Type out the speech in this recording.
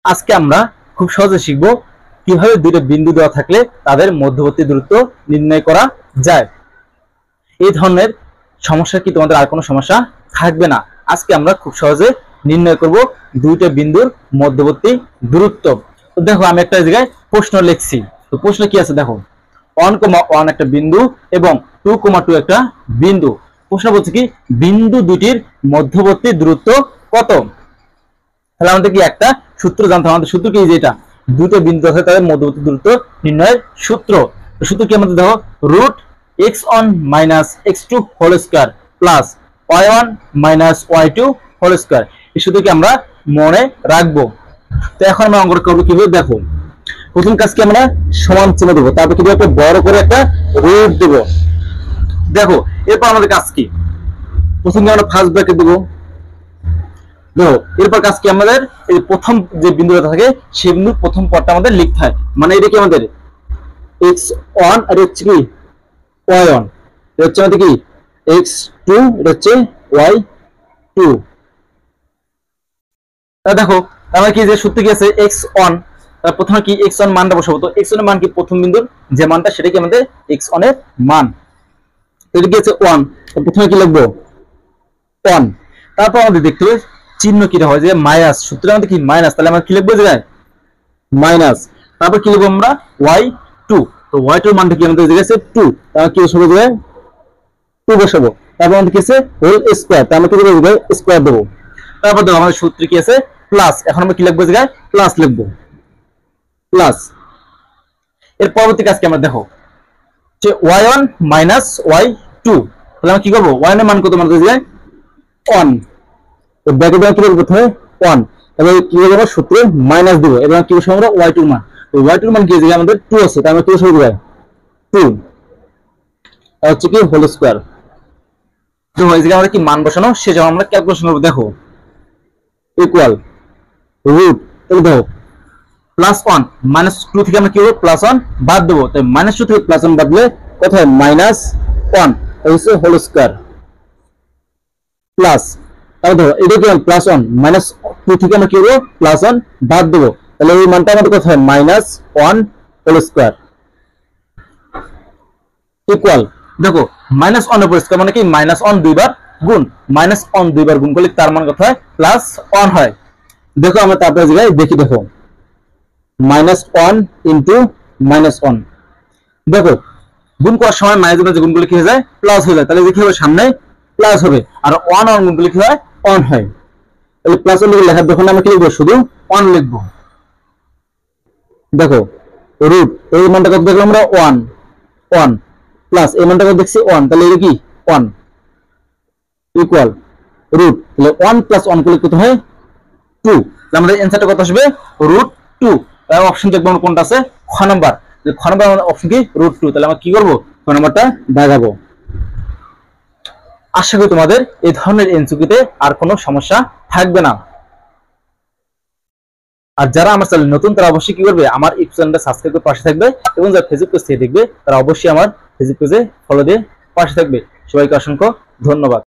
আজকে আমরা খুব সহজে শিখব কিভাবে দুটো বিন্দু দেওয়া থাকলে তাদের মধ্যবর্তী দূরত্ব নির্ণয় করা যায়। এই ধরনের সমস্যা কি তোমাদের আর কোনো সমস্যা থাকবে না। আজকে আমরা খুব সহজে নির্ণয় করব দুইটা বিন্দুর মধ্যবর্তী দূরত্ব। তো দেখো আমি একটা জায়গায় প্রশ্ন লিখছি। তো প্রশ্ন কি আছে দেখো, 1,1 একটা বিন্দু এবং 2,2 একটা বিন্দু। প্রশ্ন বলছে কি বিন্দু দুটির মধ্যবর্তী দূরত্ব কত। তাহলে আমাদের কি একটা সূত্র জানতে হবে। আমাদের সূত্র কি, যেটা দুটো বিন্দু আছে তাদের মধ্যবর্তী দূরত্ব নির্ণয়ের সূত্র। সূত্র কি আমাদের দেখো, root x1 minus x2 whole square plus y1 minus y2 whole square. এই সূত্রকে আমরা মনে রাখবো। তো এখন আমরা অঙ্কটা করবো কিভাবে দেখো। প্রথম কাজ কি, আমরা সমান চিহ্ন দেবো, তারপর কিভাবে একটা বড় করে একটা রুট দেবো। দেখো এরপর আমাদের কাজ কি, প্রথমে আমরা ফার্স্ট ব্র্যাকেট দেবো। দেখো এরপর কাজ কি, আমাদের এই প্রথম যে বিন্দুটা থাকে সেই বিন্দুর প্রথম পদটা আমাদের লিখতে হয়। মানে এটা কি আমাদের x1 আর হচ্ছে কি y1, এটা হচ্ছে আমাদের কি x2, এটা হচ্ছে y2। তাহলে দেখো আমরা কি যে সূত্র কি আছে x1, তার প্রথমে কি x1 মানটা বসাবো। তো x1 এর মান কি প্রথম বিন্দুর যে মানটা সেটা কি আমাদের x1 এর মান। এটা কি আছে 1, প্রথমে কি লিখবো 1। তারপর আমাদের দেখতে হবে চিহ্ন কি হয়, যে মাইনাস, সূত্রে আমাদের কি মাইনাস, তাহলে আমরা কি লিখবো জায়গায় মাইনাস। তারপর কি লিখবো আমরা y2। তো y2 এর মানটা কি আমাদের জায়গায় আছে 2, তাহলে কি বসাবো জায়গায় 2 বসাবো। তারপর আমাদের কি আছে হোল স্কয়ার, তাহলে আমরা কি করব স্কয়ার দেবো। তারপর দেখো আমাদের সূত্রে কি আছে প্লাস, এখন আমরা কি লিখবো জায়গায় প্লাস লিখবো প্লাস। এর পরবর্তী কাজ কি আমরা দেখো যে y1 মাইনাস y2, তাহলে আমরা কি করবো y1 এর মান কত, আমাদের জায়গায় 1। তো ব্র্যাকেটে কি লিখবো প্রথমে 1, তাহলে কি হবে আমরা সূত্রে মাইনাস দেব, এবং কি বসাবো আমরা y2 এর মান। তো y2 এর মান কি জায়গায় আমাদের 2 আছে, তাই আমরা কি বসাবো জায়গায় 2, আর হচ্ছে কি হোল স্কয়ার। তো এই জায়গায় আমরা কি মান বসানো সেটা আমরা ক্যালকুলেশন করব। দেখো ইকুয়াল রুট, তাহলে দেখো প্লাস 1 মাইনাস 2 থেকে আমরা কি করব প্লাস 1 বাদ দেবো। তাই মাইনাস 2 থেকে প্লাস 1 বাদ দিলে কত হয় মাইনাস 1, এই হচ্ছে হোল স্কয়ার প্লাস। তাহলে দেখো এটা কি প্লাস 1 মাইনাস 2 থেকে আমরা কি করব প্লাস 1 বাদ দেবো, তাহলে এই মানটা আমাদের কত হয় মাইনাস 1 হোল স্কয়ার ইকুয়াল। দেখো মাইনাস 1 উপর স্কয়ার মানে কি মাইনাস 1 দুইবার গুণ, মাইনাস 1 দুইবার গুণ করলে তার মান কত হয় প্লাস 1 হয়। দেখো আমরা তারপরে জায়গায় দেখি, দেখো মাইনাস 1 ইন্টু মাইনাস 1। দেখো গুণ করার সময় মাইনাস গুণ করলে কি হয়ে যায় প্লাস হয়ে যায়, তাহলে কি হবে সামনে প্লাস হবে, আর 1 1 গুণ করলে কি হয় 1 হয়। তাহলে প্লাস 1 লিখে লেখার দোকানে আমরা কি লিখবো শুধু 1 লিখবো। দেখো রুট এই মানটা কত দেখলাম আমরা 1 1 প্লাস এই মানটা কত দেখছি 1, তাহলে এটা কি 1 ইকুয়াল রুট, তাহলে 1 প্লাস 1 করলে কত হয় 2। তাহলে আমাদের অ্যানসারটা কত আসবে রুট 2। তাহলে অপশন দেখবো আমরা কোনটা আছে, খ নাম্বার। যে খ নাম্বার অপশন কি রুট 2, তাহলে আমরা কি করব খ নাম্বারটা দেখাবো। আশা করি তোমাদের এই ধরনের এমসিকিউতে আর কোনো সমস্যা থাকবে না। আর যারা আমার চ্যানেল নতুন তারা অবশ্যই কি করবে আমার ইউটিউব চ্যানেলটা সাবস্ক্রাইব করে পাশে থাকবে, এবং যারা ফেসবুক পেজ থেকে দেখবে তারা অবশ্যই আমার ফেসবুক পেজে ফলো দিয়ে পাশে থাকবে। সবাইকে অসংখ্য ধন্যবাদ।